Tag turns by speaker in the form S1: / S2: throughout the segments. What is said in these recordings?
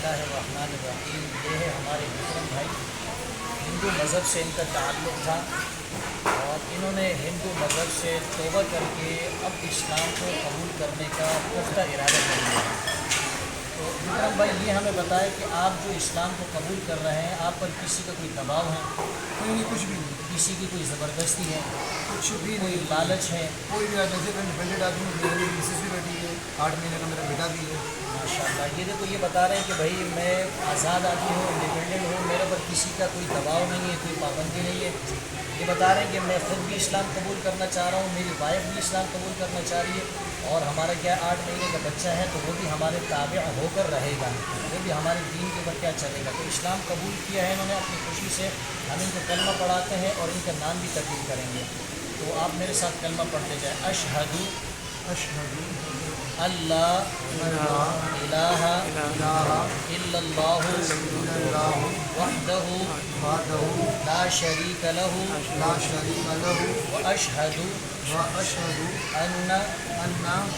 S1: बिस्मिल्लाहिर्रहमानिर्रहीम। ये है हमारे विक्रम भाई, हिंदू मज़हब से इनका ताल्लुक़ था और इन्होंने हिंदू मज़हब से तौबा करके अब इस्लाम को कबूल करने का पुख्ता इरादा कर लिया। तो विक्रम भाई ये हमें बताए कि आप जो इस्लाम को कबूल कर रहे हैं, आप पर किसी का कोई दबाव है?
S2: नहीं, कुछ भी नहीं,
S1: किसी की कोई ज़बरदस्ती है?
S2: कुछ भी
S1: कोई
S2: नहीं।
S1: लालच है?
S2: कोई भी जैसे मैं डिपेंडेंट आदमी हूँ, मेरी मिसेस भी बैठी है, 8 महीने का मेरा बेटा भी है।
S1: माशाअल्लाह। ये देखो, ये बता रहे हैं कि भाई मैं आज़ाद आदमी हूँ, इंडिपेंडेंट हूँ, मेरे पर किसी का कोई दबाव नहीं है, कोई पाबंदी नहीं है। ये बता रहे हैं कि मैं ख़ुद भी इस्लाम कबूल करना चाह रहा हूँ, मेरी वाइफ भी इस्लाम कबूल करना चाह रही है और हमारा क्या 8 महीने का बच्चा है तो वो भी हमारे ताबे होकर रहेगा, वो भी हमारे दीन के ऊपर क्या चलेगा। तो इस्लाम कबूल किया है इन्होंने अपनी खुशी से। हम इनको कलमा पढ़ाते हैं और इनका नाम भी तब्दील करेंगे। तो आप मेरे साथ कलमा पढ़ते जाएँ। अशहदु
S2: अशहदु
S1: अल्लाह इलाहा इल्लल्लाहु वहदहु ला शरीका लहु व अशहदु अन्ना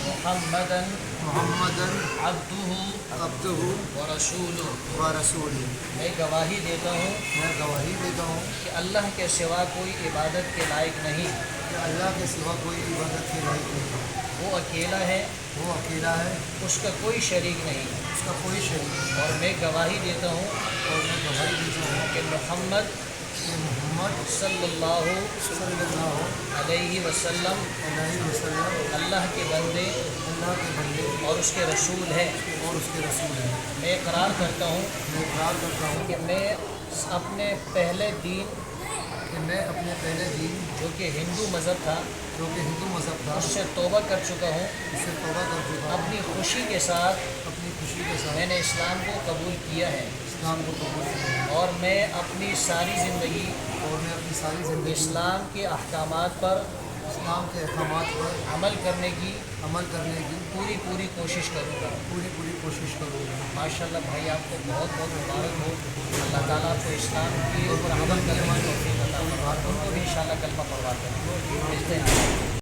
S1: मुहम्मदन अब्दुहु व रसूलुहु। मैं गवाही देता हूँ कि अल्लाह के सिवा कोई इबादत के लायक नहीं,
S2: अल्लाह के सिवा कोई इबादत के लायक नहीं।
S1: वो अकेला है, उसका कोई शरीक नहीं,
S2: उसका कोई शरीक नहीं।
S1: और मैं गवाही देता हूँ कि मोहम्मद सल्लल्लाहु अलैहि वसल्लम अल्लाह के बंदे और उसके रसूल है। मैं इकरार करता हूँ कि मैं अपने पहले दीन जो कि हिंदू मज़हब था उससे तौबा कर चुका हूँ। अपनी खुशी के साथ मैंने इस्लाम को कबूल किया है और मैं अपनी सारी ज़िंदगी इस्लाम के अहकामात पर अमल करने की पूरी कोशिश करूँगा। माशाअल्लाह भाई, आपको बहुत बहुत मुबारक हो। अल्लाह ताला आपको इस्लाम के ऊपर अमल करने की तौफीक अता फरमाए। उनको भी इंशाअल्लाह कलमा पढ़वाते हैं। मिलते हैं।